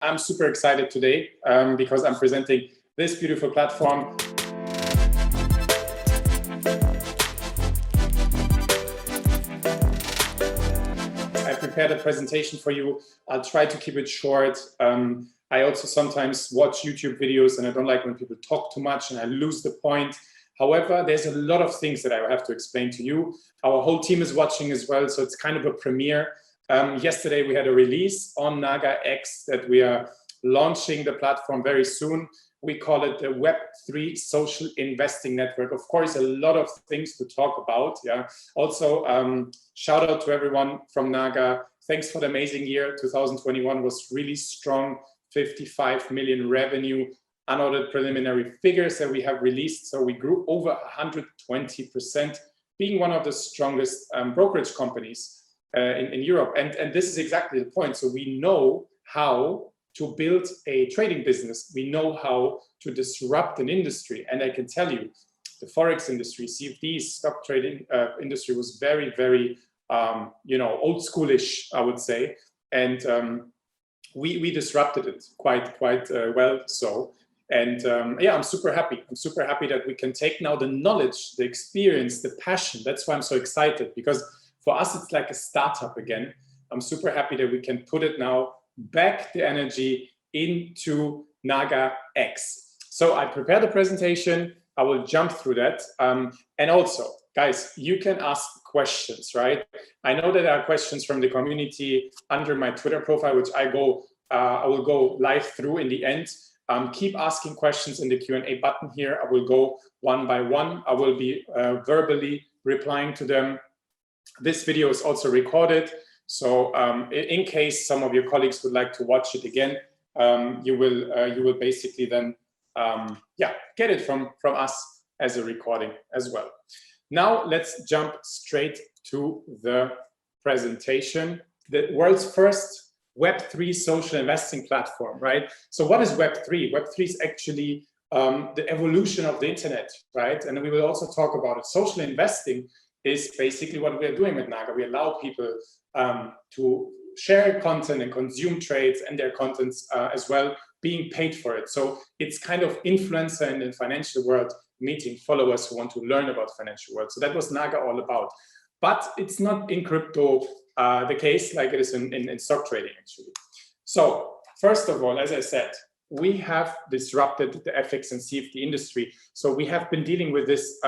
I'm super excited today because I'm presenting this beautiful platform. I prepared a presentation for you. I'll try to keep it short. I also sometimes watch YouTube videos and I don't like when people talk too much and I lose the point. However, there's a lot of things that I have to explain to you. Our whole team is watching as well, so it's kind of a premiere. Yesterday, we had a release on NAGAX that we are launching the platform very soon. We call it the Web3 Social Investing Network. Of course, a lot of things to talk about. Yeah. Also, shout out to everyone from NAGA. Thanks for the amazing year. 2021 was really strong. 55 million revenue, unaudited preliminary figures that we have released. So we grew over 120%, being one of the strongest brokerage companies in Europe. And this is exactly the point. So we know how to build a trading business. We know how to disrupt an industry. And I can tell you, the Forex industry, CFDs, stock trading industry was very, very, old schoolish, I would say. And we disrupted it quite well so. And yeah, I'm super happy. I'm super happy that we can take now the knowledge, the experience, the passion. That's why I'm so excited, because for us, it's like a startup again. I'm super happy that we can put it now back the energy into NAGAX. So I prepared a presentation. I will jump through that. And also, guys, you can ask questions, right? I know that there are questions from the community under my Twitter profile, which I will go live through in the end. Keep asking questions in the Q&A button here. I will go one by one. I will be verbally replying to them. This video is also recorded. So in case some of your colleagues would like to watch it again, you will basically then get it from us as a recording as well. Now let's jump straight to the presentation. The world's first Web3 social investing platform, right? So what is Web3? Web3 is actually the evolution of the internet, right? And we will also talk about it. Social investing is basically what we are doing with NAGA. We allow people to share content and consume trades and their contents as well, being paid for it. So it's kind of influencer in the financial world meeting followers who want to learn about financial world. So that was NAGA all about. But it's not in crypto the case like it is in stock trading, actually. So first of all, as I said, we have disrupted the FX and CFD industry. So we have been dealing with this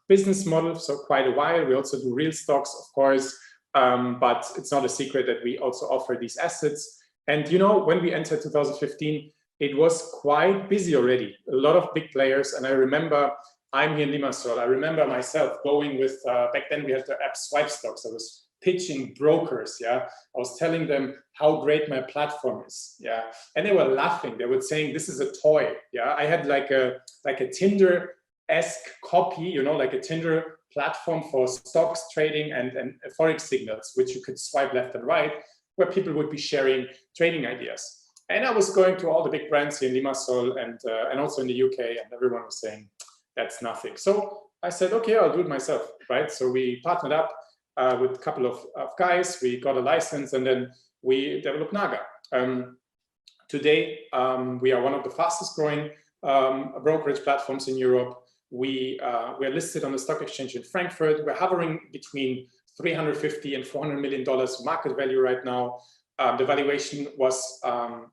business model for quite a while. We also do real stocks, of course, but it's not a secret that we also offer these assets. And when we entered 2015, it was quite busy already. A lot of big players. And I remember, I'm here in Limassol. I remember myself going with, back then we had the app Swipe Stocks. I was pitching brokers, I was telling them how great my platform is, and they were laughing. They were saying, this is a toy, I had like a Tinder-esque copy, like a Tinder platform for stocks trading and Forex signals, which you could swipe left and right, where people would be sharing trading ideas. And I was going to all the big brands here in Limassol and also in the UK, and everyone was saying, that's nothing. So I said, okay, I'll do it myself, right? So we partnered up with a couple of guys. We got a license and then we developed NAGA. Today, we are one of the fastest growing brokerage platforms in Europe. We are listed on the stock exchange in Frankfurt. We're hovering between $350 and $400 million market value right now. The valuation was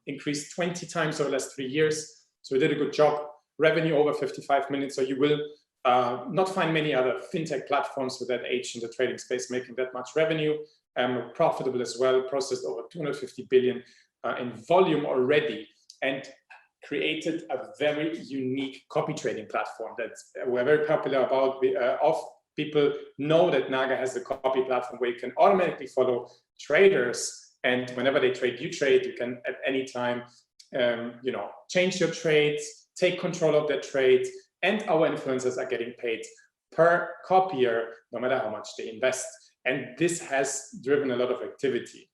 increased 20 times over the last 3 years. So we did a good job. Revenue over 55 million. So you will not find many other fintech platforms with that age in the trading space making that much revenue. Profitable as well, processed over 250 billion in volume already, and created a very unique copy trading platform that we're very popular about. People know that NAGA has a copy platform where you can automatically follow traders, and whenever they trade, you can at any time change your trades, take control of that trade, and our influencers are getting paid per copier, no matter how much they invest. And this has driven a lot of activity.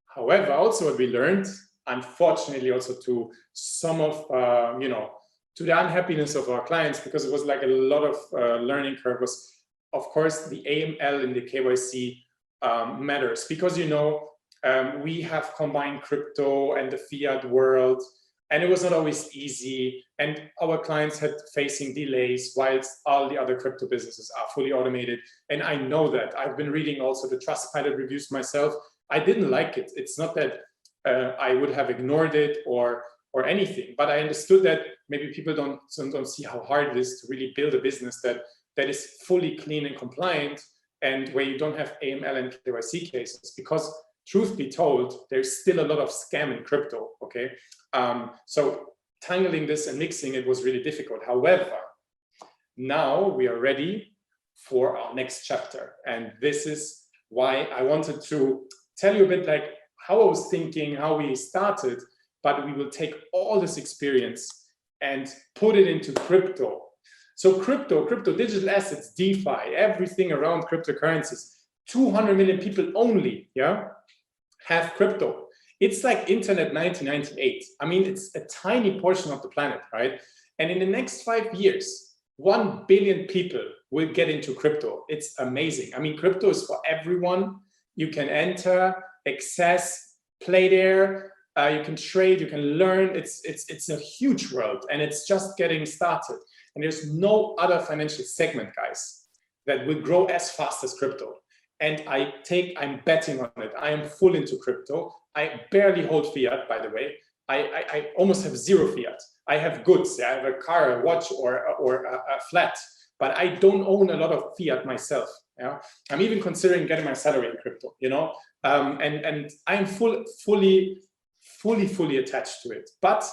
However, also what we learned, unfortunately, also to some of, to the unhappiness of our clients, because it was like a lot of learning curve, was, of course, the AML and the KYC matters. Because, We have combined crypto and the fiat world, and it was not always easy. And our clients had facing delays whilst all the other crypto businesses are fully automated. And I know that. I've been reading also the Trustpilot reviews myself. I didn't like it. It's not that I would have ignored it or anything, but I understood that maybe people don't see how hard it is to really build a business that is fully clean and compliant, and where you don't have AML and KYC cases, because truth be told, there's still a lot of scam in crypto, okay? So tangling this and mixing it was really difficult. However, now we are ready for our next chapter. And this is why I wanted to tell you a bit like how I was thinking, how we started, but we will take all this experience and put it into crypto. So crypto, digital assets, DeFi, everything around cryptocurrencies, 200 million people only, yeah, have crypto. It's like internet 1998. I mean, it's a tiny portion of the planet, right? And in the next 5 years, 1 billion people will get into crypto. It's amazing. I mean, crypto is for everyone. You can enter, access, play there. You can trade, you can learn. It's a huge world, and it's just getting started. And there's no other financial segment, guys, that will grow as fast as crypto. And I'm betting on it. I am full into crypto. I barely hold fiat, by the way. I almost have zero fiat. I have goods. I have a car, a watch, or a flat, but I don't own a lot of fiat myself. Yeah, I'm even considering getting my salary in crypto. You know, and I'm fully attached to it. But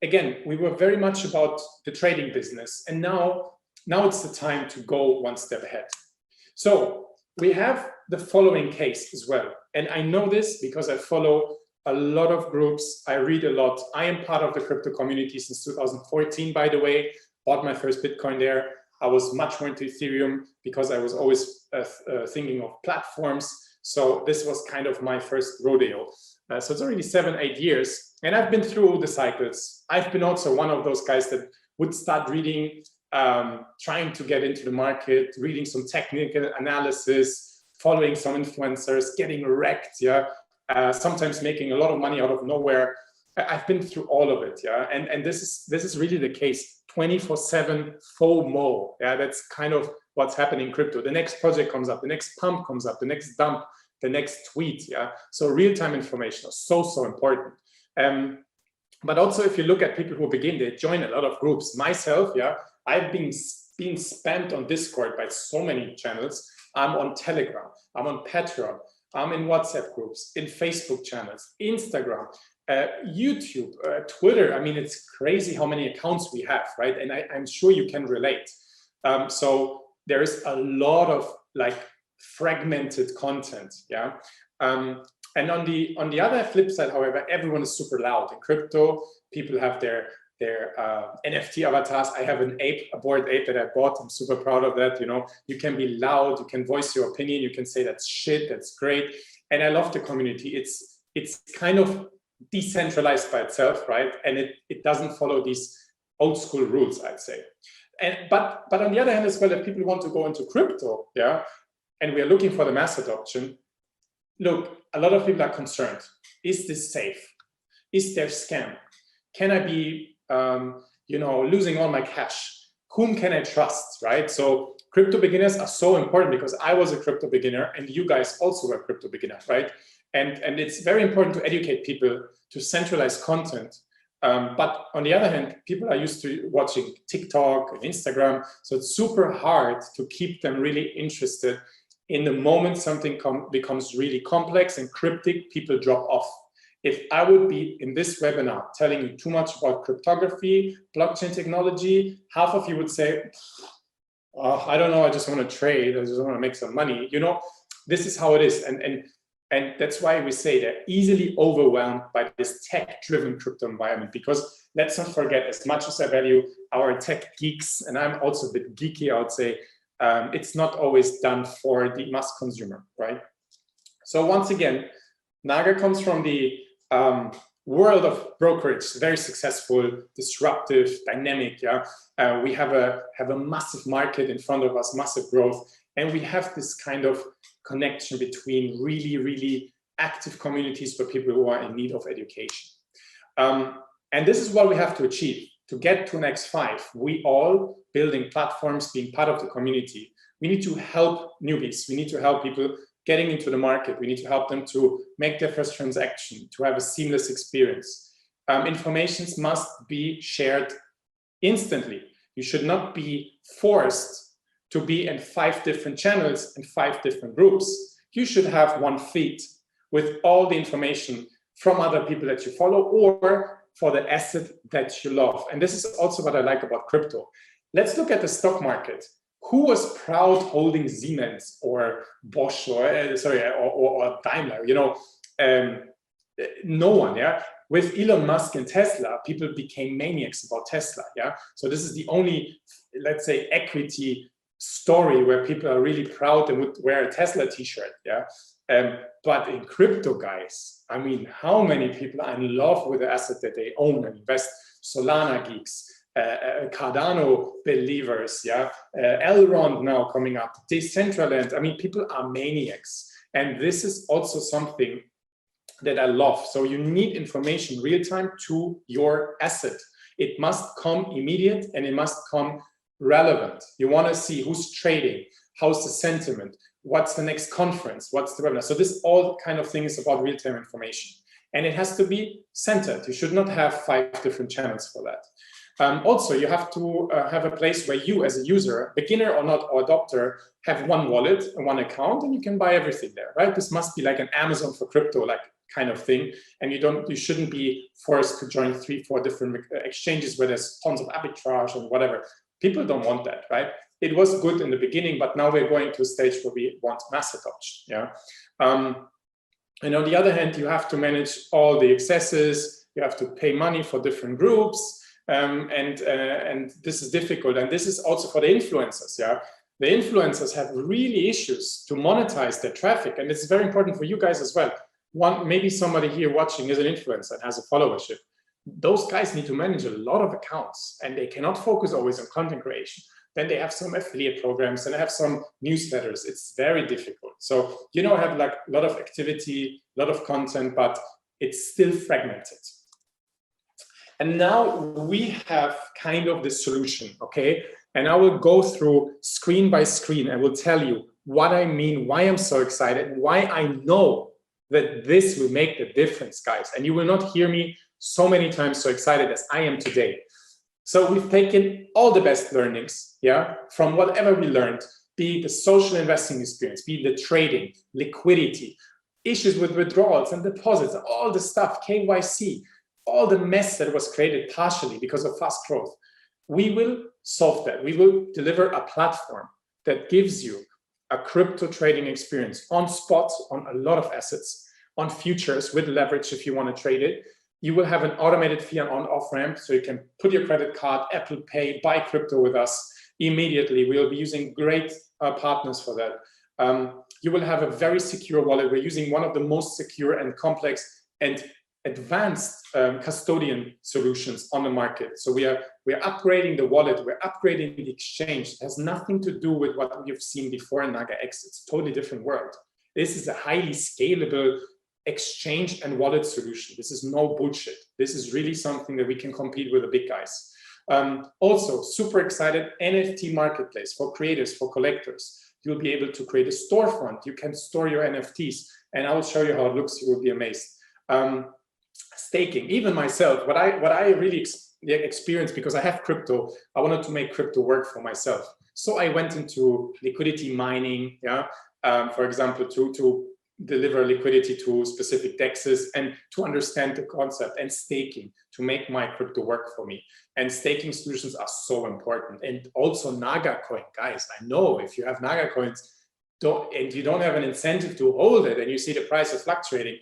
again, we were very much about the trading business, and now it's the time to go one step ahead. So we have the following case as well. And I know this because I follow a lot of groups. I read a lot. I am part of the crypto community since 2014, by the way. Bought my first Bitcoin there. I was much more into Ethereum because I was always thinking of platforms. So this was kind of my first rodeo. So it's already 7-8 years. And I've been through all the cycles. I've been also one of those guys that would start reading, trying to get into the market, reading some technical analysis, following some influencers, getting wrecked, yeah. Sometimes making a lot of money out of nowhere. I've been through all of it, yeah. And this is really the case. 24/7 FOMO, yeah. That's kind of what's happening in crypto. The next project comes up, the next pump comes up, the next dump, the next tweet, yeah. So real-time information is so important. But also, if you look at people who begin, they join a lot of groups. Myself, yeah, I've been spammed on Discord by so many channels. I'm on Telegram, I'm on Patreon, I'm in WhatsApp groups, in Facebook channels, Instagram, YouTube, Twitter. I mean, it's crazy how many accounts we have, right? And I'm sure you can relate. So there is a lot of like fragmented content, yeah. And on the other flip side, however, everyone is super loud. In crypto, people have their NFT avatars. I have an ape, a bored ape that I bought. I'm super proud of that. You know, you can be loud, you can voice your opinion, you can say that's shit, that's great. And I love the community. It's kind of decentralized by itself, right? And it doesn't follow these old school rules, I'd say. But on the other hand as well, if people want to go into crypto, yeah, and we are looking for the mass adoption, look, a lot of people are concerned. Is this safe? Is there scam? Can I be, losing all my cash? Whom can I trust, right? So crypto beginners are so important because I was a crypto beginner and you guys also were crypto beginners, right? And it's very important to educate people to centralize content. But on the other hand, people are used to watching TikTok and Instagram. So it's super hard to keep them really interested. In the moment something becomes really complex and cryptic, people drop off. If I would be in this webinar telling you too much about cryptography, blockchain technology, half of you would say, oh, I don't know, I just want to trade, I just want to make some money. You know, this is how it is. And that's why we say they're easily overwhelmed by this tech-driven crypto environment, because let's not forget, as much as I value our tech geeks, and I'm also a bit geeky, I would say, it's not always done for the mass consumer, right? So once again, NAGA comes from the world of brokerage, very successful, disruptive, dynamic. Yeah, we have a massive market in front of us, massive growth, and we have this kind of connection between really active communities for people who are in need of education. And this is what we have to achieve. To get to next 5, we all building platforms, being part of the community. We need to help newbies. We need to help people getting into the market. We need to help them to make their first transaction, to have a seamless experience. Informations must be shared instantly. You should not be forced to be in 5 different channels and 5 different groups. You should have one feed with all the information from other people that you follow or for the asset that you love. And this is also what I like about crypto. Let's look at the stock market. Who was proud holding Siemens or Bosch or Daimler? You know, no one. Yeah. With Elon Musk and Tesla, people became maniacs about Tesla. Yeah. So this is the only, let's say, equity story where people are really proud and would wear a Tesla T-shirt. Yeah. But in crypto, guys, I mean, how many people are in love with the asset that they own and invest? Solana geeks, Cardano believers, yeah, Elrond now coming up, Decentraland. I mean, people are maniacs, and this is also something that I love. So you need information real time to your asset. It must come immediate and it must come relevant. You want to see who's trading, how's the sentiment, what's the next conference, what's the webinar. So this all kind of things about real-time information. And it has to be centered. You should not have 5 different channels for that. Also, you have to have a place where you as a user, beginner or not, or adopter, have one wallet and one account, and you can buy everything there, right? This must be like an Amazon for crypto, like kind of thing. And you shouldn't be forced to join 3-4 different exchanges where there's tons of arbitrage and whatever. People don't want that, right? It was good in the beginning, but now we're going to a stage where we want mass adoption. Yeah. And on the other hand, you have to manage all the excesses. You have to pay money for different groups, and this is difficult. And this is also for the influencers. Yeah, the influencers have really issues to monetize their traffic, and it's very important for you guys as well. Maybe somebody here watching is an influencer and has a followership. Those guys need to manage a lot of accounts, and they cannot focus always on content creation. Then they have some affiliate programs and they have some newsletters. It's very difficult. So, you know, I have like a lot of activity, a lot of content, but it's still fragmented. And now we have kind of the solution, okay? And I will go through screen by screen and will tell you what I mean, why I'm so excited, and why I know that this will make the difference, guys. And you will not hear me so many times so excited as I am today. So we've taken all the best learnings, yeah, from whatever we learned, be it the social investing experience, be it the trading, liquidity, issues with withdrawals and deposits, all the stuff, KYC, all the mess that was created partially because of fast growth. We will solve that. We will deliver a platform that gives you a crypto trading experience on spot, on a lot of assets, on futures with leverage if you want to trade it. You will have an automated fee and on-off ramp, so you can put your credit card, Apple Pay, buy crypto with us immediately. We'll be using great partners for that. You will have a very secure wallet. We're using one of the most secure and complex and advanced custodian solutions on the market. So we're upgrading the wallet, we're upgrading the exchange. It has nothing to do with what we've seen before in NAGAX. It's a totally different world. This is a highly scalable exchange and wallet solution. This is no bullshit. This is really something that we can compete with the big guys. Also, super excited, NFT Marketplace for creators, for collectors. You'll be able to create a storefront. You can store your NFTs, and I will show you how it looks. You will be amazed. Staking, even myself, what I really experienced, because I have crypto, I wanted to make crypto work for myself. So I went into liquidity mining, yeah, for example, to deliver liquidity to specific DEXs and to understand the concept, and staking to make my crypto work for me. And staking solutions are so important. And also NAGACOIN, guys, I know if you have NAGACOINs and you don't have an incentive to hold it and you see the price is fluctuating,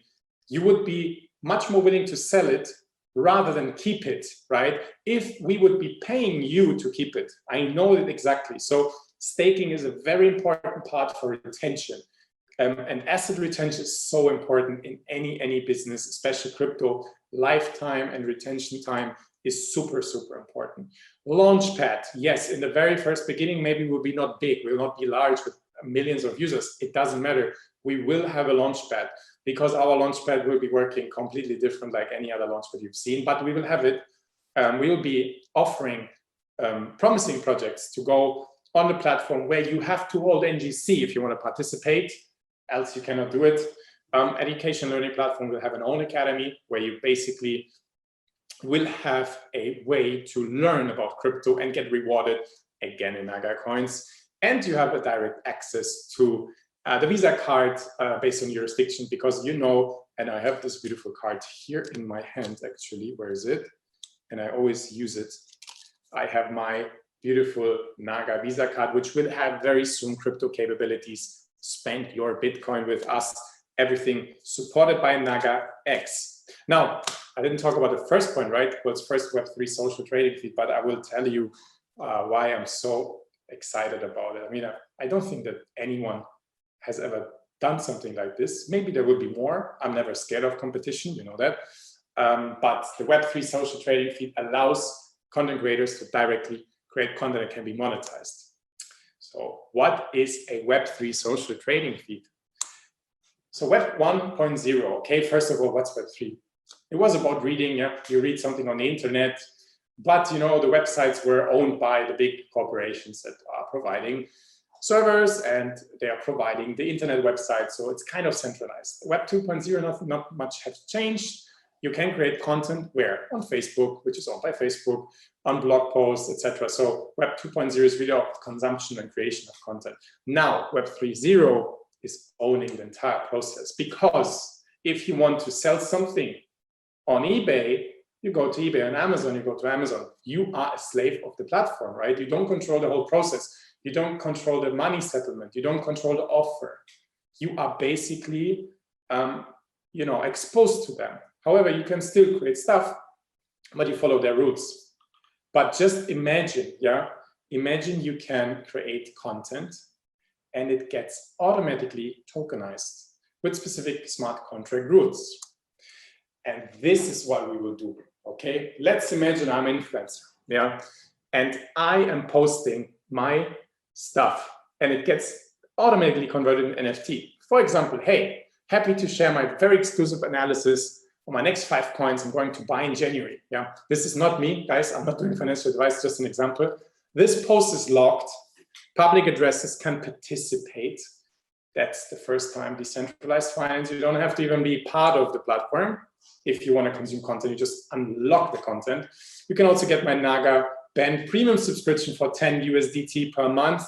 you would be much more willing to sell it rather than keep it, right? If we would be paying you to keep it, I know it exactly. So staking is a very important part for retention. And asset retention is so important in any business, especially crypto. Lifetime and retention time is super, super important. Launchpad, yes, in the very first beginning, maybe we'll be not big, we'll not be large with millions of users. It doesn't matter. We will have a Launchpad. because our Launchpad will be working completely different like any other Launchpad you've seen, but we will have it. We will be offering promising projects to go on the platform where you have to hold NGC if you want to participate, else you cannot do it. Education learning platform will have an own academy where you basically will have a way to learn about crypto and get rewarded again in NAGA coins. And you have a direct access to the Visa card based on jurisdiction, because you know, and I have this beautiful card here in my hand actually, where is it? And I always use it. I have my beautiful NAGA Visa card, which will have very soon crypto capabilities. Spend your Bitcoin with us, everything supported by NAGAX. Now, I didn't talk about the first point, right? Well, it's first Web3 social trading feed, but I will tell you why I'm so excited about it. I mean, I don't think that anyone has ever done something like this. Maybe there will be more. I'm never scared of competition, you know that. But the Web3 social trading feed allows content creators to directly create content that can be monetized. So what is a Web3 social trading feed? So Web 1.0, okay, first of all, what's Web3? It was about reading, yeah, you read something on the internet, but you know, the websites were owned by the big corporations that are providing servers, and they are providing the internet website, so it's kind of centralized. Web 2.0, not much has changed. You can create content where? On Facebook, which is owned by Facebook, on blog posts, etc. So Web 2.0 is really about consumption and creation of content. Now, Web 3.0 is owning the entire process, because if you want to sell something on eBay, you go to eBay. On Amazon, you go to Amazon. You are a slave of the platform, right? You don't control the whole process. You don't control the money settlement. You don't control the offer. You are basically, you know, exposed to them. However, you can still create stuff, but you follow their routes. But just imagine, yeah, imagine you can create content and it gets automatically tokenized with specific smart contract rules. And this is what we will do, okay? Let's imagine I'm an influencer, yeah? And I am posting my stuff and it gets automatically converted in NFT. For example, hey, happy to share my very exclusive analysis on my next 5 coins I'm going to buy in January. Yeah, this is not me, guys. I'm not doing financial advice, just an example. This post is locked. Public addresses can participate. That's the first time decentralized finance. You don't have to even be part of the platform. If you want to consume content, you just unlock the content. You can also get my NAGA Band premium subscription for 10 USDT per month.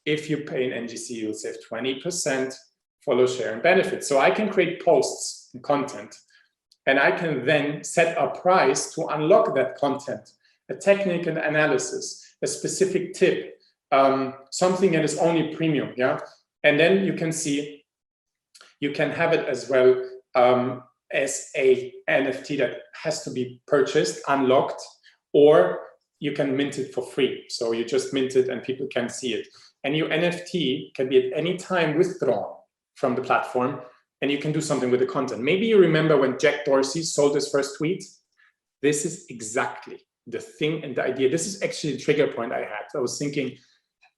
If you pay in NGC, you'll save 20%, follow, share, and benefit. So I can create posts and content, and I can then set a price to unlock that content, a technical analysis, a specific tip, something that is only premium, yeah? And then you can see, you can have it as well as a NFT that has to be purchased, unlocked, or you can mint it for free. So you just mint it and people can see it. And your NFT can be at any time withdrawn from the platform, and you can do something with the content. Maybe you remember when Jack Dorsey sold his first tweet. This is exactly the thing and the idea. This is actually the trigger point I had. I was thinking,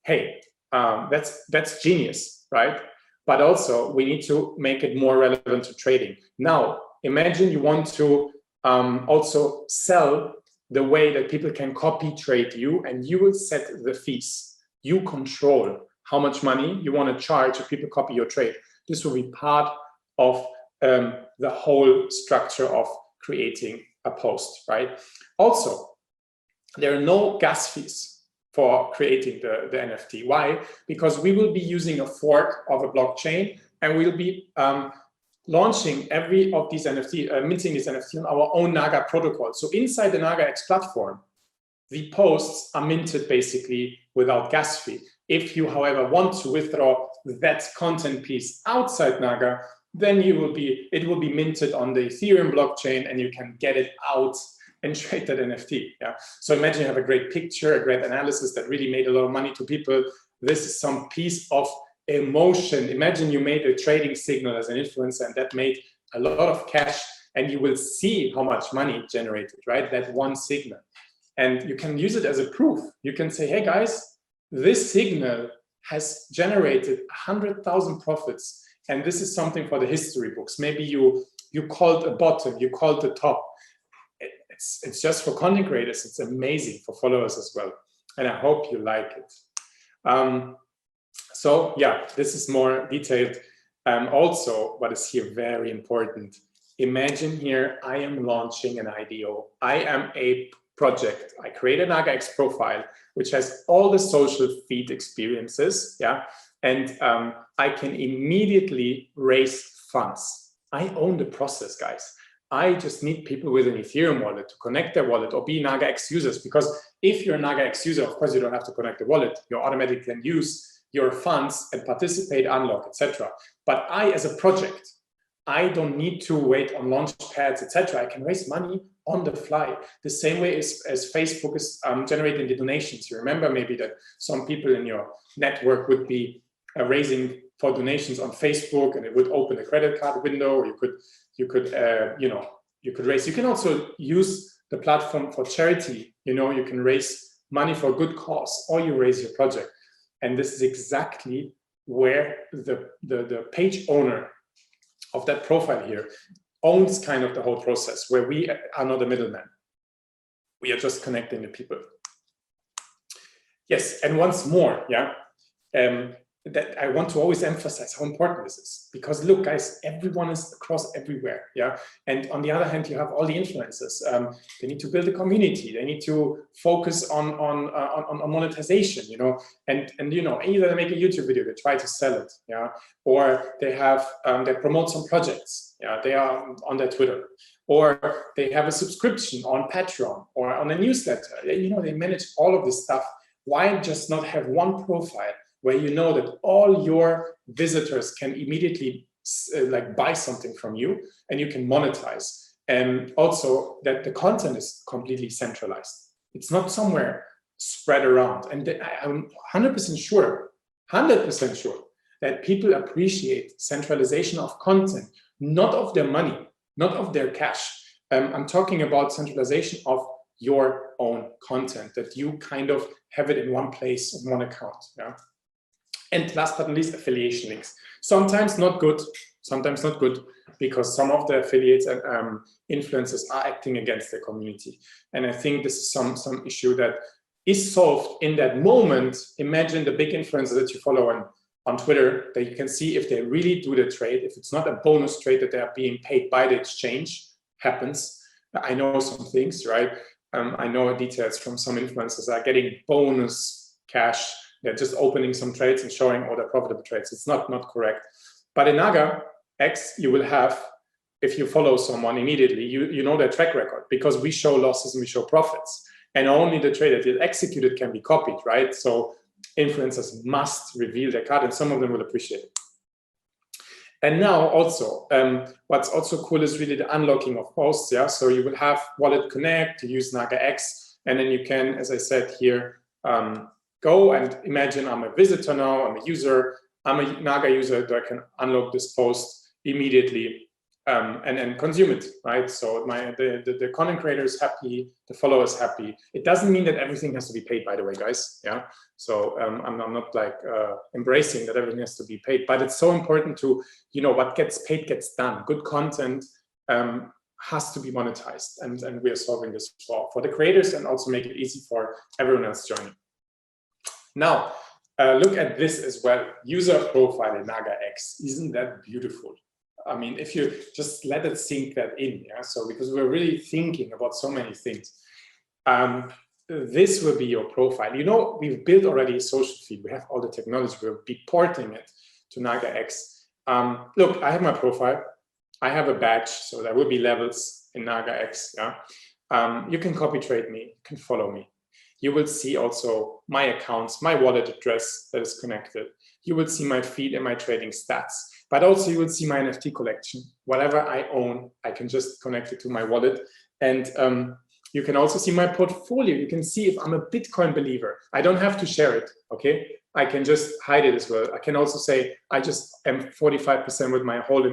hey, that's genius, right? But also we need to make it more relevant to trading. Now, imagine you want to also sell the way that people can copy trade you, and you will set the fees. You control how much money you want to charge if people copy your trade. This will be part of the whole structure of creating a post, right? Also, there are no gas fees for creating the NFT. Why? Because we will be using a fork of a blockchain, and we'll be launching every of these NFT, minting these NFT on our own NAGA protocol. So inside the NAGAX platform, the posts are minted basically without gas fee. If you, however, want to withdraw that content piece outside NAGA, then it will be minted on the Ethereum blockchain, and you can get it out and trade that NFT. Yeah. So imagine you have a great picture, a great analysis that really made a lot of money to people. This is some piece of emotion. Imagine you made a trading signal as an influencer, and that made a lot of cash, and you will see how much money it generated, right? That one signal. And you can use it as a proof. You can say, hey guys, this signal has generated 100,000 profits And this is something for the history books. Maybe you called a bottom, you called the top. It's just for content creators. It's amazing for followers as well. And I hope you like it. So yeah, this is more detailed. Also, what is here very important, imagine here, I am launching an IDO. I am a project. I create a NAGAX profile, which has all the social feed experiences, yeah, and I can immediately raise funds. I own the process, guys. I just need people with an Ethereum wallet to connect their wallet or be NAGAX users, because if you're a NAGAX user, of course, you don't have to connect the wallet. You automatically can use your funds and participate, unlock, etc. But I, as a project, I don't need to wait on Launchpads, etc. I can raise money on the fly, the same way as Facebook is generating the donations. You remember maybe that some people in your network would be raising for donations on Facebook, and it would open a credit card window. Or you could raise. You can also use the platform for charity. You can raise money for a good cause, or you raise your project. And this is exactly where the page owner of that profile here owns kind of the whole process, where we are not a middleman. We are just connecting the people. Yes, and once more, yeah, that I want to always emphasize how important this is, because look, guys, everyone is across everywhere, yeah. And on the other hand, you have all the influencers. They need to build a community. They need to focus on monetization, and either they make a YouTube video, they try to sell it, yeah, or they have they promote some projects, yeah, they are on their Twitter, or they have a subscription on Patreon or on a newsletter. They manage all of this stuff. Why just not have one profile where you know that all your visitors can immediately buy something from you, and you can monetize, and also that the content is completely centralized. It's not somewhere spread around. And I'm 100% sure that people appreciate centralization of content, not of their money, not of their cash. I'm talking about centralization of your own content, that you kind of have it in one place, in one account. Yeah. And last but not least, affiliation links. Sometimes not good, because some of the affiliates and influencers are acting against their community. And I think this is some issue that is solved in that moment. Imagine the big influencers that you follow on Twitter, that you can see if they really do the trade, if it's not a bonus trade that they are being paid by the exchange, happens. I know some things, right? I know details from some influencers are getting bonus cash. They're just opening some trades and showing all their profitable trades. It's not correct. But in NAGAX, you will have, if you follow someone immediately, you know their track record, because we show losses and we show profits. And only the trade that is executed can be copied, right? So influencers must reveal their card, and some of them will appreciate it. And now also, what's also cool is really the unlocking of posts. Yeah, so you will have Wallet Connect, you use NAGAX, and then you can, as I said here, go and imagine I'm a visitor now, I'm a user, I'm a NAGA user, that I can unlock this post immediately and consume it, right? So the content creator is happy, the follower is happy. It doesn't mean that everything has to be paid, by the way, guys. Yeah. So I'm not embracing that everything has to be paid, but it's so important to, what gets paid gets done. Good content has to be monetized, and we are solving this for the creators, and also make it easy for everyone else joining. Now, look at this as well. User profile in NAGAX. Isn't that beautiful? I mean, if you just let it sink that in, yeah. So because we're really thinking about so many things, this will be your profile. We've built already a social feed. We have all the technology. We'll be porting it to NAGAX. Look, I have my profile. I have a badge, so there will be levels in NAGAX. Yeah. You can copy trade me. You can follow me. You will see also my accounts, my wallet address that is connected. You will see my feed and my trading stats, but also you will see my NFT collection. Whatever I own, I can just connect it to my wallet. And you can also see my portfolio. You can see if I'm a Bitcoin believer. I don't have to share it, okay? I can just hide it as well. I can also say, I just am 45% with my whole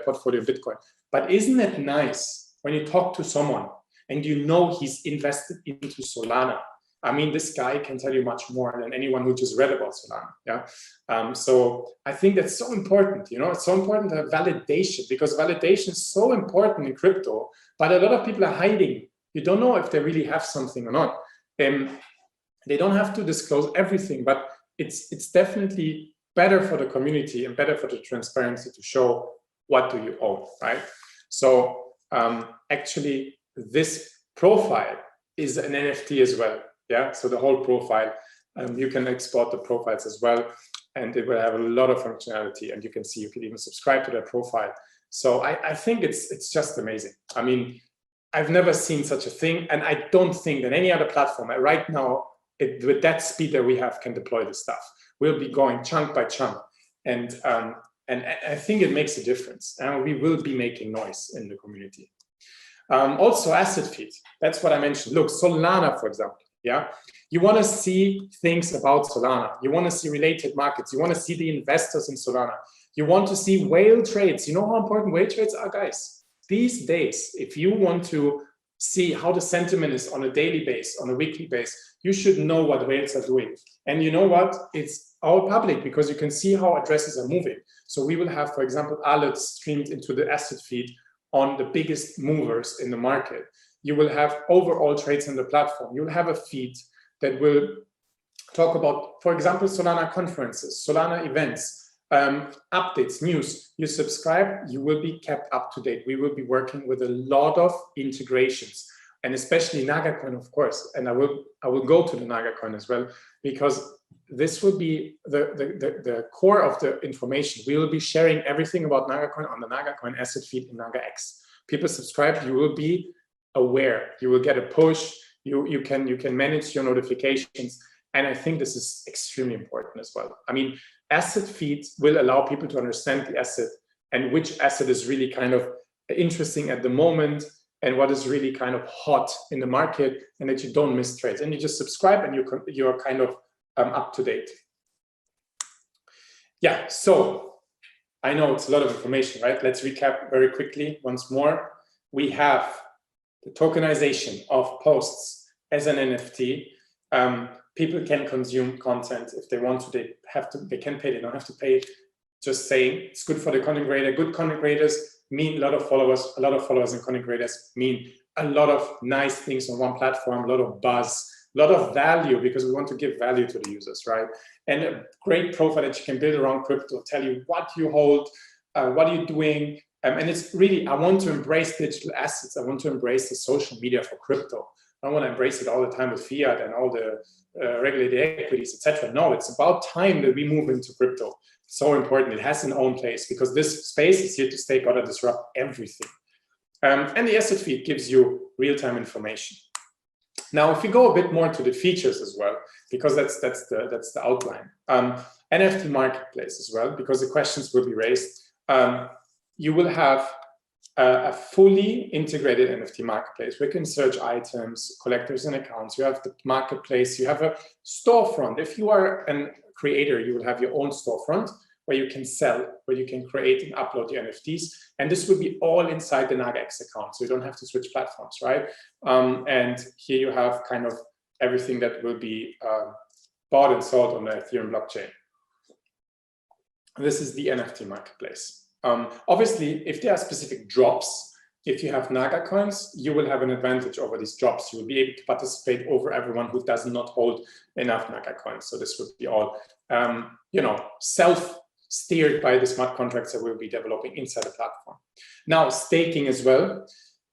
portfolio of Bitcoin. But isn't it nice when you talk to someone and he's invested into Solana? I mean, this guy can tell you much more than anyone who just read about Solana. Yeah. So I think that's so important. You know, it's so important to have validation, because validation is so important in crypto. But a lot of people are hiding. You don't know if they really have something or not. They don't have to disclose everything, but it's definitely better for the community and better for the transparency to show what do you own, right? So actually, this profile is an NFT as well. Yeah, so the whole profile, you can export the profiles as well, and it will have a lot of functionality. And you can see, you can even subscribe to that profile. So I think it's just amazing. I mean, I've never seen such a thing, and I don't think that any other platform right now, with that speed that we have, can deploy this stuff. We'll be going chunk by chunk, and I think it makes a difference, and we will be making noise in the community. Also, asset feed. That's what I mentioned. Look, Solana, for example. Yeah, you want to see things about Solana. You want to see related markets. You want to see the investors in Solana. You want to see whale trades. You know how important whale trades are, guys? These days, if you want to see how the sentiment is on a daily base, on a weekly base, you should know what whales are doing. And you know what? It's all public, because you can see how addresses are moving. So we will have, for example, alerts streamed into the asset feed on the biggest movers in the market. You will have overall trades on the platform. You'll have a feed that will talk about, for example, Solana conferences, Solana events, updates, news. You subscribe, you will be kept up to date. We will be working with a lot of integrations, and especially NAGACOIN, of course. And I will go to the NAGACOIN as well, because this will be the core of the information. We will be sharing everything about NAGACOIN on the NAGACOIN asset feed in NAGAX. People subscribe, you will be aware. You will get a push. You can manage your notifications, and I think this is extremely important as well. I mean, asset feeds will allow people to understand the asset and which asset is really kind of interesting at the moment and what is really kind of hot in the market, and that you don't miss trades. And you just subscribe, and you're kind of up to date. Yeah. So I know it's a lot of information, right? Let's recap very quickly once more. We have the tokenization of posts as an NFT. People can consume content if they want to. They can pay. They don't have to pay. Just saying, it's good for the content creator. Good content creators mean a lot of followers. A lot of followers and content creators mean a lot of nice things on one platform. A lot of buzz, a lot of value, because we want to give value to the users, right? And a great profile that you can build around crypto, tell you what you hold, what are you doing. And it's really, I want to embrace digital assets. I want to embrace the social media for crypto. I don't want to embrace it all the time with fiat and all the regulated equities, etc. No, it's about time that we move into crypto. It's so important. It has an own place, because this space is here to stay, got to disrupt everything. And the asset feed gives you real-time information. Now, if we go a bit more to the features as well, because that's the outline. NFT Marketplace as well, because the questions will be raised. You will have a fully integrated NFT marketplace. We can search items, collectors and accounts. You have the marketplace. You have a storefront. If you are a creator, you will have your own storefront where you can sell, where you can create and upload your NFTs. And this will be all inside the NAGAX account. So you don't have to switch platforms, right? And here you have kind of everything that will be bought and sold on the Ethereum blockchain. This is the NFT marketplace. Obviously, if there are specific drops, if you have NAGA coins, you will have an advantage over these drops. You will be able to participate over everyone who does not hold enough NAGA coins. So this would be all, self-steered by the smart contracts that we'll be developing inside the platform. Now, staking as well.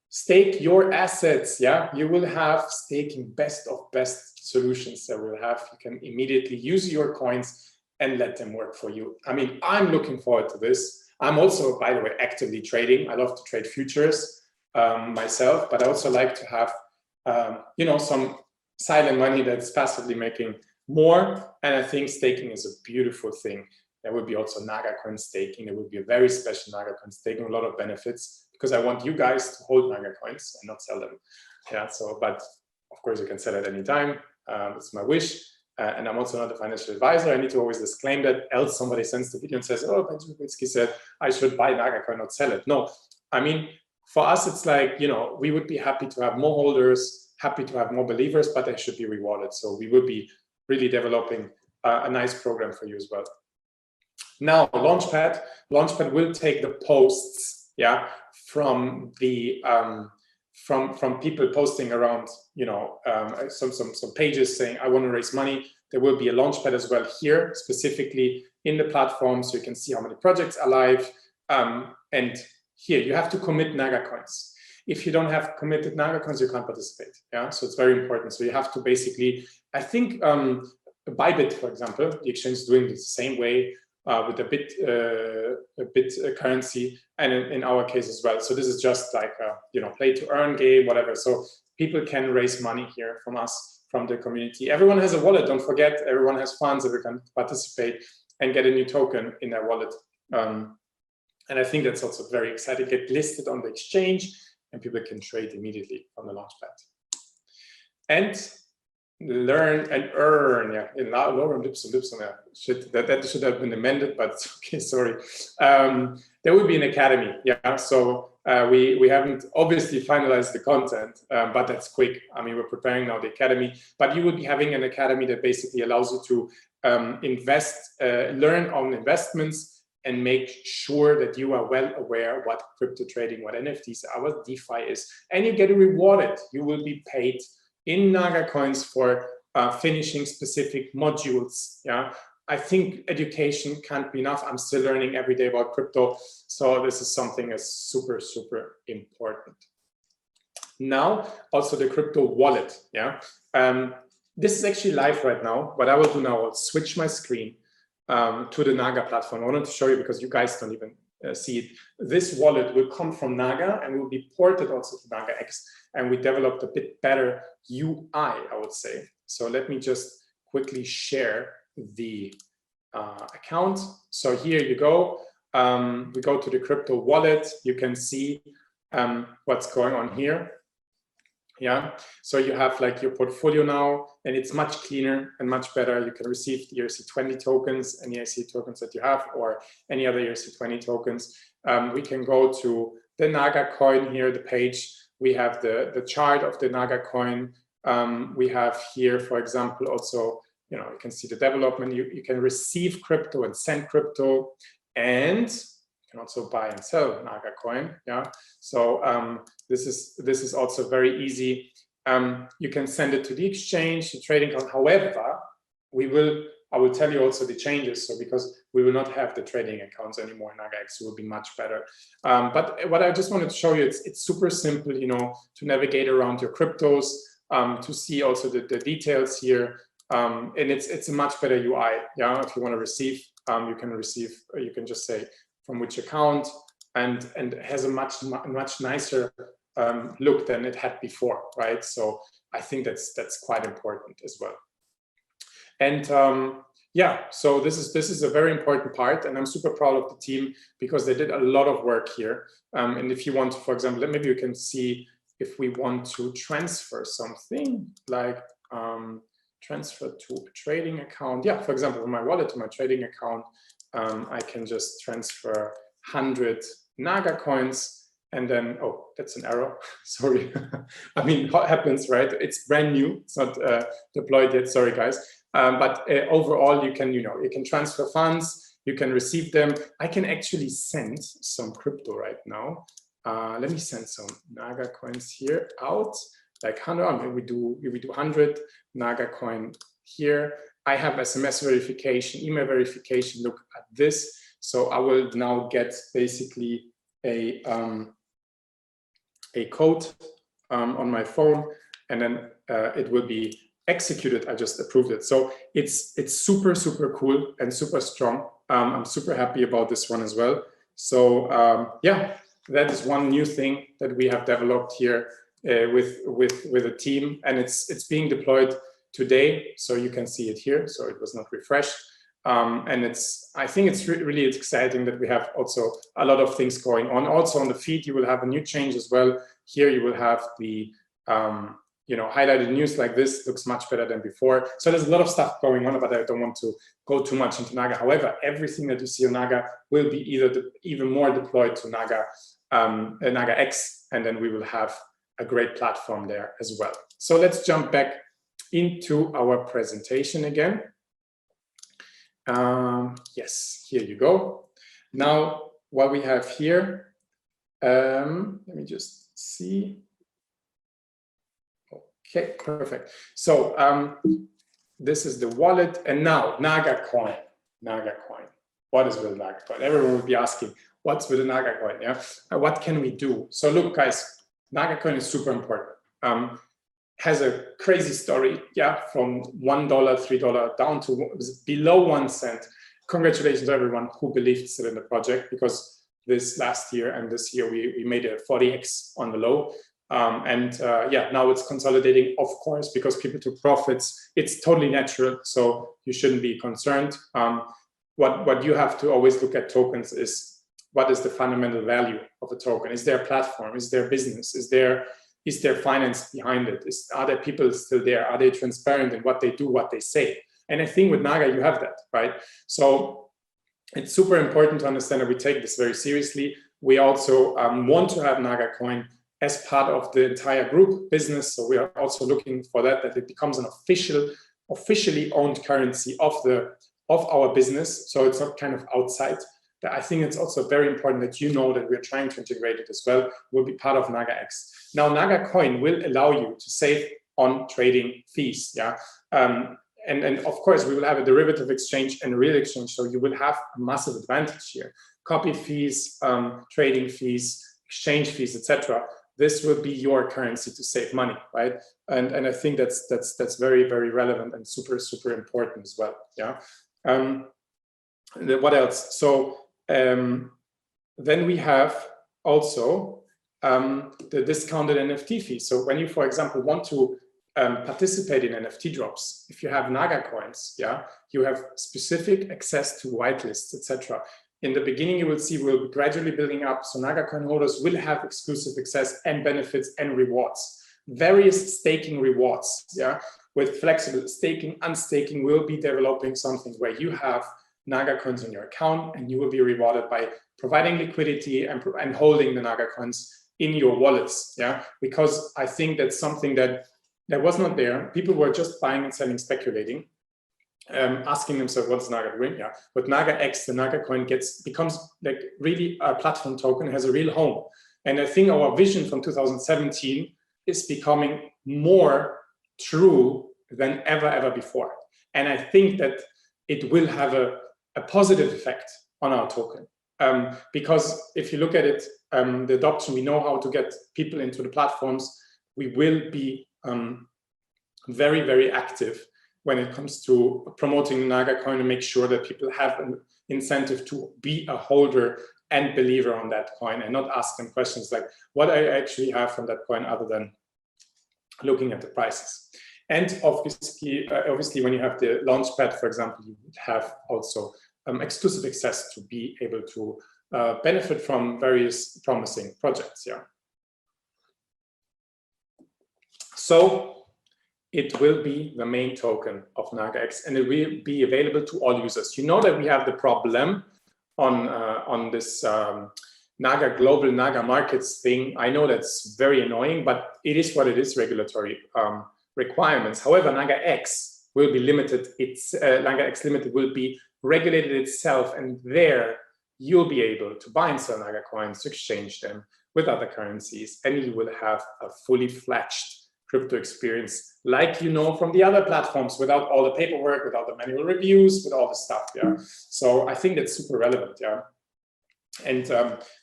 Stake your assets. Yeah, you will have staking, best of best solutions that we'll have. You can immediately use your coins and let them work for you. I mean, I'm looking forward to this. I'm also, by the way, actively trading. I love to trade futures myself, but I also like to have, some silent money that's passively making more. And I think staking is a beautiful thing. There will be also NAGACOIN staking. There will be a very special NAGACOIN staking, a lot of benefits, because I want you guys to hold NAGACOINs and not sell them. Yeah. So, but of course you can sell at any time. It's my wish. And I'm also not a financial advisor. I need to always disclaim that, else somebody sends the video and says, oh, Benjamin Bilski said I should buy NAGACOIN, not sell it. No, I mean, for us, it's like, we would be happy to have more holders, happy to have more believers, but they should be rewarded. So we will be really developing a nice program for you as well. Now, Launchpad will take the posts, yeah, from the from people posting around, you know, some pages saying I want to raise money. There will be a Launchpad as well here, specifically in the platform, so you can see how many projects are live. And here you have to commit NAGACOINs. If you don't have committed NAGACOINs, you can't participate. Yeah, so it's very important. So you have to basically, I think Bybit, for example, the exchange is doing it the same way with a bit currency, and in our case as well. So this is just like a, you know, play to earn game, whatever. So people can raise money here from us, from the community. Everyone has a wallet. Don't forget, everyone has funds. Everyone can participate and get a new token in their wallet. And I think that's also very exciting. Get listed on the exchange, and people can trade immediately on the Launchpad. And learn and earn. Yeah, in Lauren Lipson, yeah. That should have been amended, but it's okay, sorry. There will be an academy. Yeah, so we haven't obviously finalized the content, but that's quick. I mean, we're preparing now the academy, but you will be having an academy that basically allows you to invest, learn on investments, and make sure that you are well aware what crypto trading, what NFTs are, what DeFi is, and you get rewarded. You will be paid in NAGACOINs for finishing specific modules. Yeah, I think education can't be enough. I'm still learning every day about crypto, so this is something that's super, super important. Now, also the crypto wallet. Yeah, this is actually live right now. What I will do now, I'll switch my screen to the NAGA platform. I wanted to show you because you guys don't even see it. This wallet will come from NAGA and will be ported also to NAGAX. And we developed a bit better UI, I would say. So let me just quickly share the account. So here you go. We go to the crypto wallet. You can see what's going on here. Yeah, so you have like your portfolio now, and it's much cleaner and much better. You can receive the ERC20 tokens, any ERC tokens that you have, or any other ERC20 tokens. We can go to the NAGA coin here, the page. We have the chart of the NAGA coin. We have here, for example, also, you know, you can see the development. You can receive crypto and send crypto, and you can also buy and sell NAGA coin. Yeah, so this is also very easy. You can send it to the exchange, the trading account. However, I will tell you also the changes. So because we will not have the trading accounts anymore in NAGAX, it will be much better. But what I just wanted to show you, it's super simple, you know, to navigate around your cryptos, to see also the details here. And it's a much better UI. Yeah, if you want to receive, you can just say from which account, and it has a much nicer look than it had before, right? So I think that's quite important as well. And yeah, so this is a very important part, and I'm super proud of the team because they did a lot of work here. And if you want to, for example, maybe you can see if we want to transfer something like transfer to a trading account. Yeah, for example, from my wallet to my trading account, I can just transfer 100 NAGA coins, and then, oh, that's an error, sorry. I mean, what happens, right? It's brand new, it's not deployed yet, sorry guys. But overall, you can transfer funds, you can receive them. I can actually send some crypto right now. Let me send some NAGA coins here out, like 100, we do 100 NAGA coin here. I have SMS verification, email verification, look at this. So I will now get basically a code on my phone, and then it will be executed. I just approved it. So it's super, super cool and super strong. I'm super happy about this one as well. So yeah, that is one new thing that we have developed here with a team, and it's being deployed today. So you can see it here. So it was not refreshed. And I think it's really exciting that we have also a lot of things going on. Also on the feed, you will have a new change as well. Here you will have the highlighted news like this. Looks much better than before. So there's a lot of stuff going on, but I don't want to go too much into NAGA. However, everything that you see on NAGA will be even more deployed to NAGA, NAGAX, and then we will have a great platform there as well. So let's jump back into our presentation again. Yes, here you go. Now, what we have here, let me just see. Okay, perfect. So this is the wallet, and now NAGACOIN. NAGACOIN. What is with NAGACOIN? Everyone will be asking, what's with the NAGACOIN? Yeah, what can we do? So look, guys, NAGACOIN is super important. Has a crazy story, yeah, from $1, $3 down to below 1 cent. Congratulations to everyone who believed still in the project, because this last year and this year we made a 40x on the low. Yeah, now it's consolidating, of course, because people took profits. It's totally natural, so you shouldn't be concerned. What you have to always look at tokens is, what is the fundamental value of a token? Is there a platform? Is there business? Is there finance behind it? Are there people still there? Are they transparent in what they do, what they say? And I think with NAGA, you have that, right? So it's super important to understand that we take this very seriously. We also want to have NAGACOIN as part of the entire group business. So we are also looking for that it becomes an officially owned currency of our business. So it's not kind of outside. I think it's also very important that you know that we're trying to integrate it as well. We'll be part of NAGAX. Now, NAGACOIN will allow you to save on trading fees. Yeah. And of course, we will have a derivative exchange and a real exchange. So you will have a massive advantage here. Copy fees, trading fees, exchange fees, etc. This will be your currency to save money, right? And I think that's very, very relevant and super, super important as well. Yeah. What else? So then we have also the discounted NFT fee. So when you, for example, want to participate in NFT drops, if you have NAGA coins, yeah, you have specific access to whitelists, etc. In the beginning, you will see we'll be gradually building up. So NAGA coin holders will have exclusive access and benefits and rewards, various staking rewards. Yeah, with flexible staking, unstaking, we'll be developing something where you have NAGA coins in your account, and you will be rewarded by providing liquidity and holding the NAGA coins in your wallets. Yeah, because I think that's something that was not there. People were just buying and selling, speculating, asking themselves, what's NAGA doing? Yeah, but NAGAX, the NAGA coin, becomes like really a platform token, has a real home. And I think our vision from 2017 is becoming more true than ever before. And I think that it will have a positive effect on our token. Because if you look at it, the adoption, we know how to get people into the platforms. We will be very, very active when it comes to promoting NAGA coin and make sure that people have an incentive to be a holder and believer on that coin, and not ask them questions like, what I actually have from that coin other than looking at the prices. And obviously, when you have the Launchpad, for example, you would have also exclusive access to be able to benefit from various promising projects. Yeah. So it will be the main token of NAGAX, and it will be available to all users. You know that we have the problem on this NAGA global NAGA markets thing. I know that's very annoying, but it is what it is, regulatory requirements. However, NAGAX will be limited. NAGAX Limited will be regulated itself, and there you'll be able to buy and sell NAGA coins, to exchange them with other currencies, and you will have a fully fledged crypto experience, like you know from the other platforms, without all the paperwork, without the manual reviews, with all the stuff. Yeah. So I think that's super relevant. Yeah. And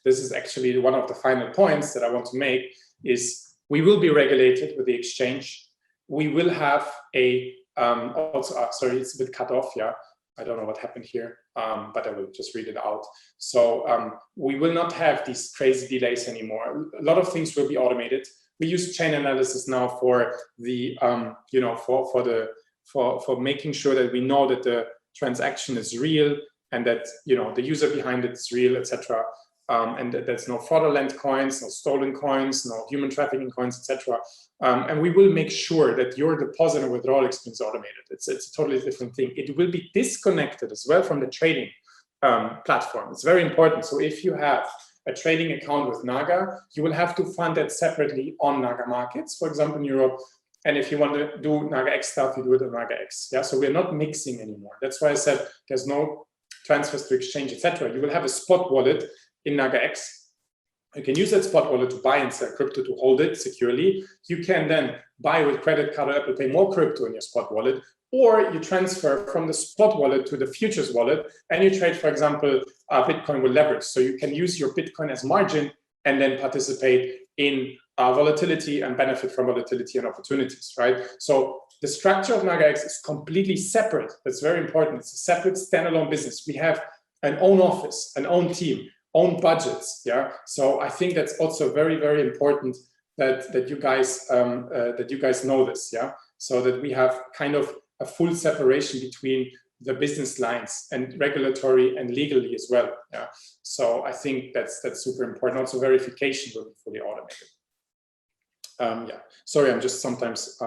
this is actually one of the final points that I want to make is we will be regulated with the exchange. We will have a sorry, it's a bit cut off. Yeah. I don't know what happened here, but I will just read it out. So we will not have these crazy delays anymore. A lot of things will be automated. We use chain analysis now for the, for making sure that we know that the transaction is real and that, the user behind it is real, etc. And that there's no fraudulent coins, no stolen coins, no human trafficking coins, etc. And we will make sure that your deposit and withdrawal experience is automated. It's a totally different thing. It will be disconnected as well from the trading platform. It's very important. So if you have a trading account with NAGA, you will have to fund that separately on NAGA markets, for example, in Europe. And if you want to do NAGAX stuff, you do it on NAGAX. Yeah, so we're not mixing anymore. That's why I said there's no transfers to exchange, etc. You will have a spot wallet in NAGAX. You can use that spot wallet to buy and sell crypto to hold it securely. You can then buy with credit card or Apple Pay more crypto in your spot wallet, or you transfer from the spot wallet to the futures wallet and you trade, for example, Bitcoin with leverage. So you can use your Bitcoin as margin and then participate in volatility and benefit from volatility and opportunities, right? So the structure of NAGAX is completely separate. That's very important. It's a separate standalone business. We have an own office, an own team, own budgets. Yeah. So I think that's also very, very important that you guys know this. Yeah. So that we have kind of a full separation between the business lines and regulatory and legally as well. Yeah. So I think that's super important. Also, verification will be fully automated. Yeah. Sorry, I'm just sometimes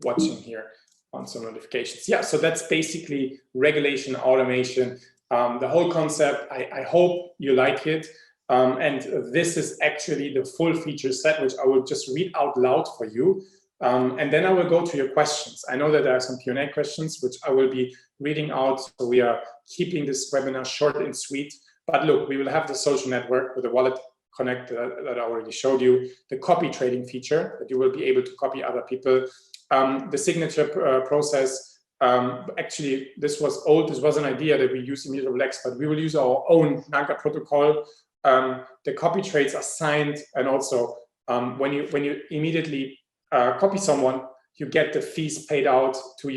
watching here on some notifications. Yeah. So that's basically regulation automation. The whole concept, I hope you like it. And this is actually the full feature set, which I will just read out loud for you. And then I will go to your questions. I know that there are some Q&A questions, which I will be reading out. So we are keeping this webinar short and sweet. But look, we will have the social network with the wallet connect that I already showed you, the copy trading feature that you will be able to copy other people, the signature process. Actually, this was old. This was an idea that we use Immutable X, but we will use our own NAGA protocol. The copy trades are signed, and also when you immediately copy someone, you get the fees paid out to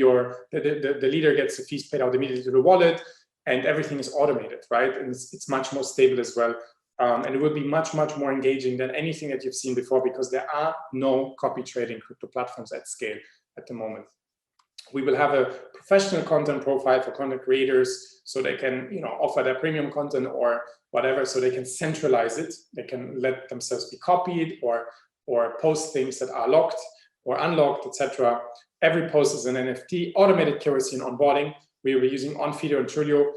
the leader gets the fees paid out immediately to the wallet, and everything is automated, right? And it's much more stable as well. And it will be much, much more engaging than anything that you've seen before, because there are no copy trading crypto platforms at scale at the moment. We will have a professional content profile for content creators, so they can, offer their premium content or whatever, so they can centralize it. They can let themselves be copied or post things that are locked or unlocked, etc. Every post is an NFT, automated KYC and onboarding. We were using Onfido and Trulio.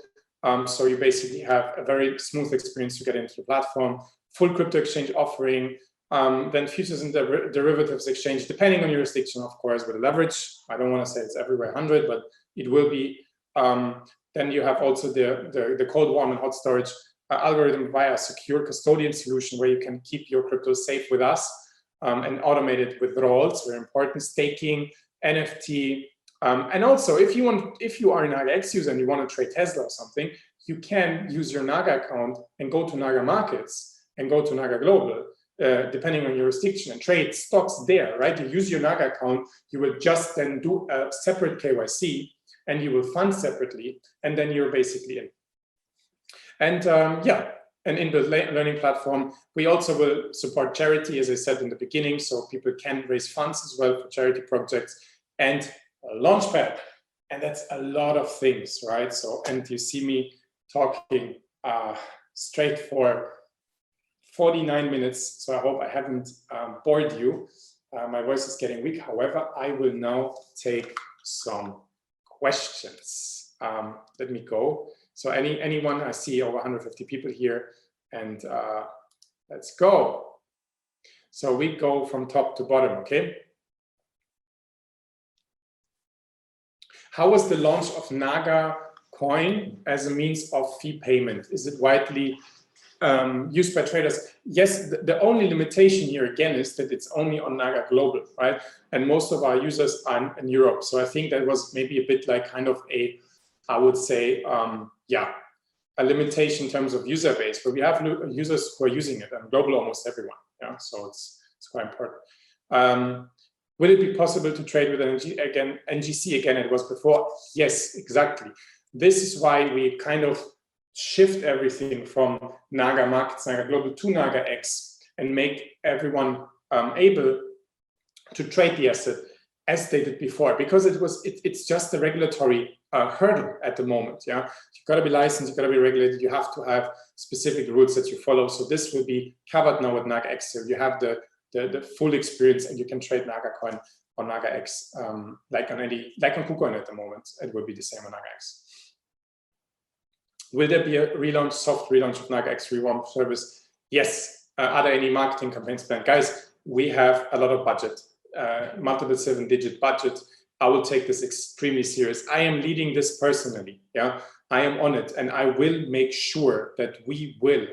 So you basically have a very smooth experience to get into the platform, full crypto exchange offering, then futures and derivatives exchange, depending on jurisdiction, of course, with leverage. I don't want to say it's everywhere 100, but it will be. Then you have also the cold, warm, and hot storage algorithm via a secure custodian solution where you can keep your crypto safe with us, and automated withdrawals, very important, staking, NFT. And also, if you are an NAGAX user and you want to trade Tesla or something, you can use your NAGA account and go to NAGA markets and go to NAGA global, depending on jurisdiction, and trade stocks there, right? You use your NAGA account, you will just then do a separate KYC and you will fund separately, and then you're basically in. And an inbuilt learning platform. We also will support charity, as I said in the beginning, so people can raise funds as well for charity projects, and a Launchpad. And that's a lot of things, right? So, and you see me talking straight for 49 minutes, so I hope I haven't bored you. My voice is getting weak. However, I will now take some questions. Let me go. So anyone, I see over 150 people here, and let's go. So we go from top to bottom, okay? How was the launch of NAGACOIN as a means of fee payment? Is it widely used by traders? Yes, the only limitation here again is that it's only on NAGA Global, right? And most of our users are in Europe. So I think that was maybe a bit like kind of I would say, a limitation in terms of user base, but we have users who are using it, and global almost everyone. Yeah, so it's quite important. Will it be possible to trade with NGC again? It was before. Yes, exactly. This is why we kind of shift everything from NAGA markets, NAGA global to NAGAX, and make everyone able to trade the asset as they did before, because it's just a regulatory hurdle at the moment. Yeah, you've got to be licensed, you've got to be regulated, you have to have specific rules that you follow. So this will be covered now with NAGAX. So you have the full experience, and you can trade NAGACOIN on NAGAX like on KuCoin at the moment. It will be the same on NAGAX. Will there be a soft relaunch of NAGAX rewamp service? Yes. Are there any marketing campaigns planned? Guys, we have a lot of budget, multiple 7-digit budget. I will take this extremely serious. I am leading this personally. Yeah, I am on it, and I will make sure that we will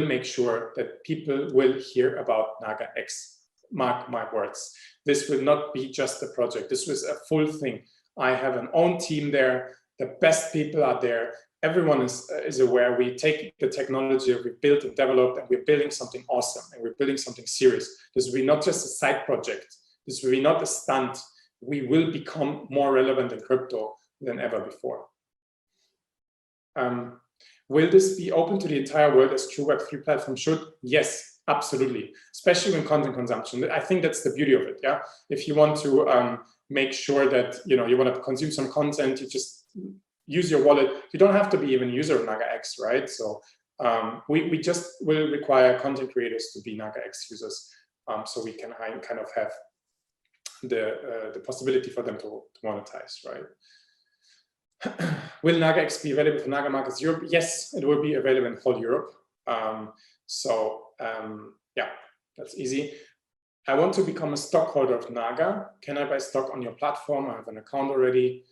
make sure that people will hear about NAGAX. Mark my words. This will not be just a project. This was a full thing. I have an own team there. The best people are there. Everyone is aware. We take the technology that we built and developed, and we're building something awesome, and we're building something serious. This will be not just a side project. This will be not a stunt. We will become more relevant in crypto than ever before. Will this be open to the entire world as true Web3 platform should? Yes, absolutely. Especially when content consumption. I think that's the beauty of it. Yeah. If you want to make sure that you want to consume some content, you just use your wallet. You don't have to be even a user of NAGAX, right? So we just will require content creators to be NAGAX users, so we can kind of have the possibility for them to monetize, right? Will NAGAX be available for NAGA markets Europe? Yes, it will be available in whole Europe. Yeah, that's easy. I want to become a stockholder of NAGA. Can I buy stock on your platform? I have an account already.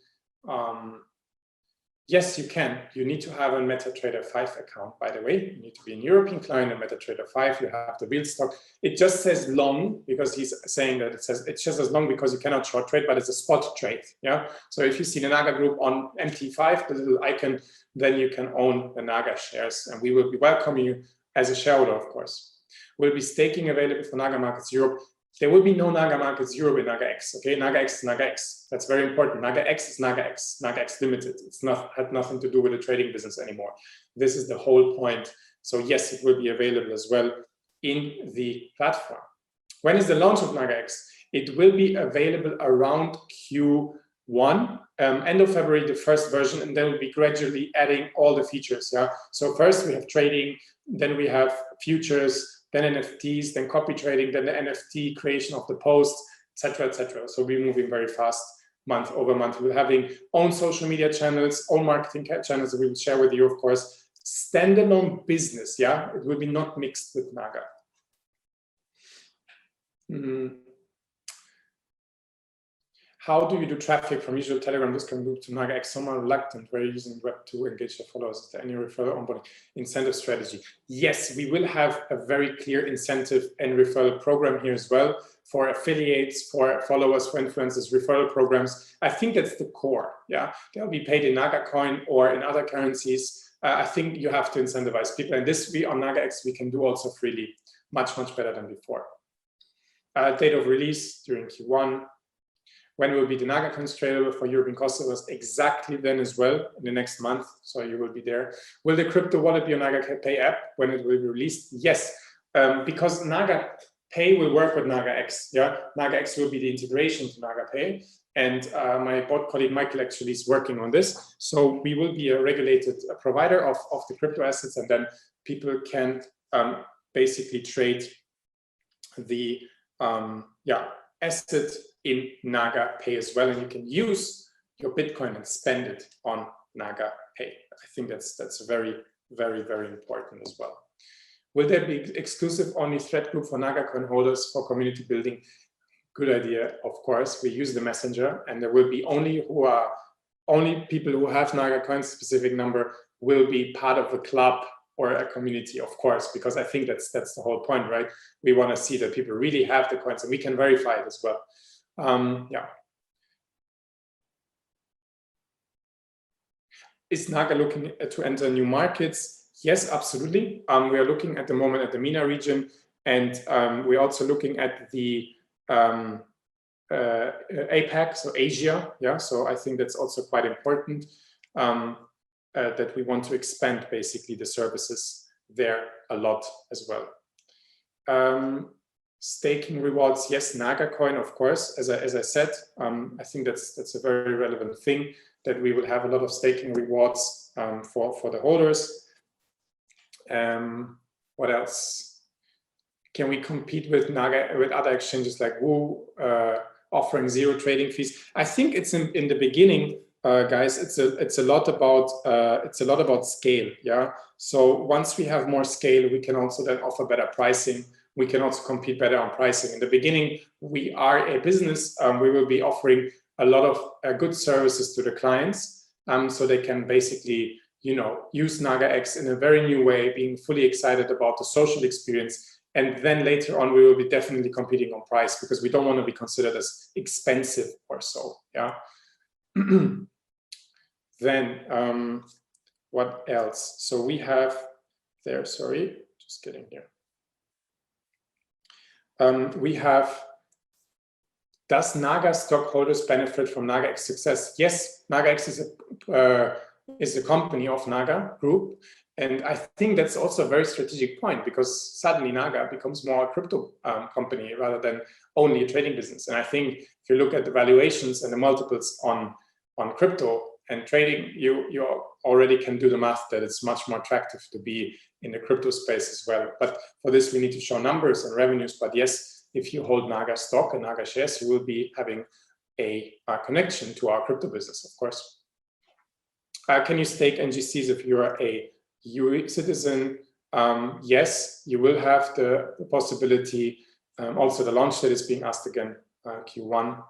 Yes, you can. You need to have a MetaTrader 5 account, by the way. You need to be a European client and MetaTrader 5. You have the real stock. It just says long because he's saying that it just says long because you cannot short trade, but it's a spot trade. Yeah. So if you see the NAGA group on MT5, the little icon, then you can own the NAGA shares, and we will be welcoming you as a shareholder, of course. Will be staking available for NAGA markets Europe. There will be no NAGA markets Europe in NAGAX. Okay, NAGAX is NAGAX. That's very important. NAGAX is NAGAX. NAGAX Limited. It's had nothing to do with the trading business anymore. This is the whole point. So yes, it will be available as well in the platform. When is the launch of NAGAX? It will be available around Q1, end of February, the first version, and then we'll be gradually adding all the features. Yeah. So first we have trading, then we have futures, then NFTs, then copy trading, then the NFT creation of the post, etc., etc. So we're moving very fast, month over month. We're having own social media channels, own marketing channels that we will share with you, of course. Standalone business, yeah, it will be not mixed with NAGA. How do you do traffic from usual Telegram Discord group to NAGAX? Some are reluctant. We're using Web to engage their followers. Is there any referral onboarding incentive strategy? Yes, we will have a very clear incentive and referral program here as well for affiliates, for followers, for influencers, referral programs. I think that's the core. Yeah, they'll be paid in NAGACOIN or in other currencies. I think you have to incentivize people, and this we on NAGAX we can do also freely, much better than before. Date of release during Q1. When will be the NAGACOIN tradable for European customers? Exactly then as well, in the next month, so you will be there. Will the crypto wallet be on NAGA Pay app when it will be released? Yes, because NAGA Pay will work with NAGAX. Yeah, NAGAX will be the integration to NAGA Pay, and my bot colleague Michael actually is working on this. So we will be a regulated provider of the crypto assets, and then people can basically trade the asset in NAGA Pay as well, and you can use your Bitcoin and spend it on NAGA Pay. I think that's very important as well. Will there be exclusive only thread group for NAGACOIN holders for community building? Good idea, of course. We use the messenger, and there will be only people who have NAGACOIN specific number will be part of a club or a community, of course, because I think that's the whole point, right? We want to see that people really have the coins, and we can verify it as well. Yeah. Is NAGA looking to enter new markets? Yes, absolutely. We are looking at the moment at the MENA region, and we're also looking at the APAC, so Asia. Yeah, so I think that's also quite important that we want to expand basically the services there a lot as well. Staking rewards, yes, NAGACOIN, of course, as I said, I think that's a very relevant thing, that we will have a lot of staking rewards for the holders. What else? Can we compete with NAGA, with other exchanges like Woo, offering zero trading fees? I think it's in the beginning, guys, it's a lot about scale. Yeah. So once we have more scale, we can also then offer better pricing. We can also compete better on pricing. In the beginning, we are a business. We will be offering a lot of good services to the clients, so they can basically, use NAGAX in a very new way, being fully excited about the social experience. And then later on, we will be definitely competing on price, because we don't want to be considered as expensive or so. Yeah. Then what else? So we have there. Sorry, just getting here. We have, does NAGA stockholders benefit from NAGAX success? Yes, NAGAX is a company of NAGA Group. And I think that's also a very strategic point, because suddenly NAGA becomes more a crypto company rather than only a trading business. And I think if you look at the valuations and the multiples on crypto and trading, you already can do the math that it's much more attractive to be in the crypto space as well. But for this, we need to show numbers and revenues. But yes, if you hold NAGA stock and NAGA shares, you will be having a connection to our crypto business, of course. Can you stake NGCs if you are a EU citizen? Yes, you will have the possibility. Also, the launch date is being asked again, Q1.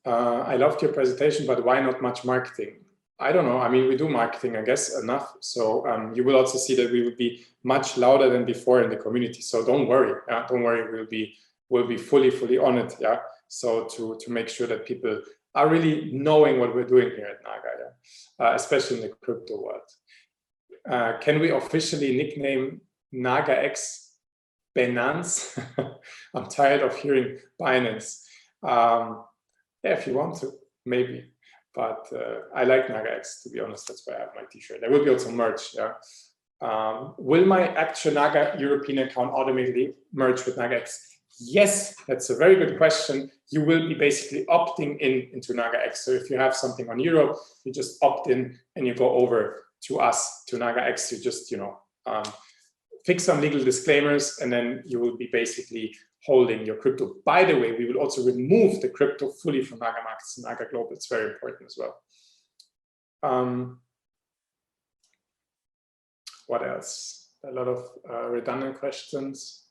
I loved your presentation, but why not much marketing? I don't know. I mean, we do marketing, I guess, enough. So you will also see that we will be much louder than before in the community. So don't worry. Don't worry. We'll be fully on it. Yeah. So to make sure that people are really knowing what we're doing here at NAGA, yeah? Especially in the crypto world. Can we officially nickname NAGAX Binance? I'm tired of hearing Binance. Yeah, if you want to, maybe. But I like NAGAX, to be honest. That's why I have my t-shirt. There will be also merch. Yeah. Will my actual NAGA European account automatically merge with NAGAX? Yes, that's a very good question. You will be basically opting into NAGAX. So if you have something on Europe, you just opt in and you go over to us, to NAGAX. You just, fix some legal disclaimers, and then you will be basically holding your crypto. By the way, we will also remove the crypto fully from NAGA Markets and NAGA Global. It's very important as well. What else? A lot of redundant questions.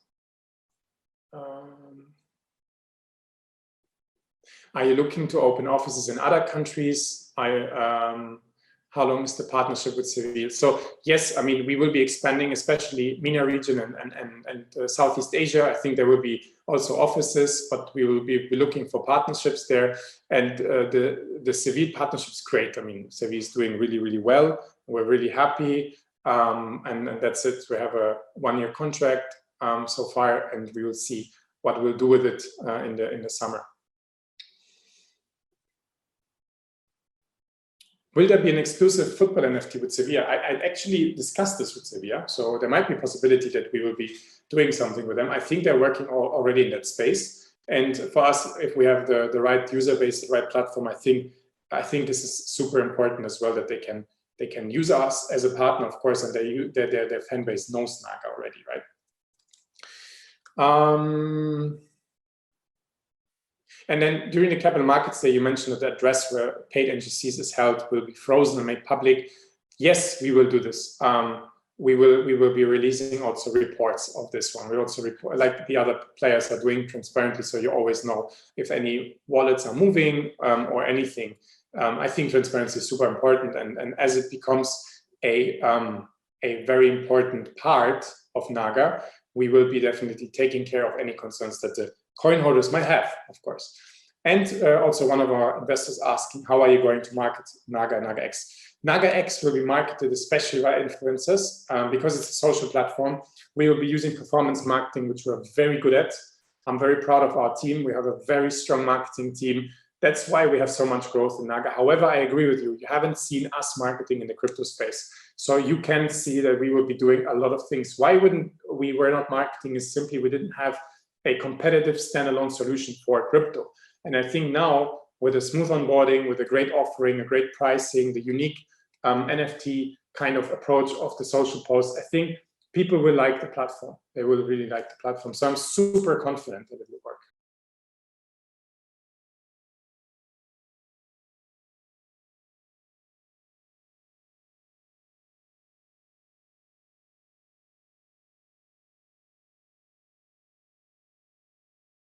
Are you looking to open offices in other countries? How long is the partnership with Seville? So yes, I mean, we will be expanding, especially MENA region and Southeast Asia. I think there will be also offices, but we will be looking for partnerships there. And the Seville partnership is great. I mean, Seville is doing really well. We're really happy. And that's it. We have a 1-year contract so far, and we will see what we'll do with it in the summer. Will there be an exclusive football NFT with Sevilla? I actually discussed this with Sevilla, so there might be a possibility that we will be doing something with them. I think they're working already in that space. And for us, if we have the right user base, the right platform, I think this is super important as well, that they can use us as a partner, of course, and their fan base knows NAGA already, right? And then during the Capital Markets Day, you mentioned that the address where paid NGCs is held will be frozen and made public. Yes, we will do this. We will be releasing also reports of this one. We also report, like the other players are doing, transparently, so you always know if any wallets are moving or anything. I think transparency is super important, and as it becomes a very important part of NAGA, we will be definitely taking care of any concerns that the coin holders might have, of course. And also one of our investors asking, how are you going to market NAGA and NAGAX? NAGAX will be marketed especially by influencers because it's a social platform. We will be using performance marketing, which we're very good at. I'm very proud of our team. We have a very strong marketing team. That's why we have so much growth in NAGA. However, I agree with you. You haven't seen us marketing in the crypto space. So you can see that we will be doing a lot of things. Why we were not marketing is simply we didn't have a competitive standalone solution for crypto. And I think now with a smooth onboarding, with a great offering, a great pricing, the unique NFT kind of approach of the social post, I think people will like the platform. They will really like the platform. So I'm super confident that it will work.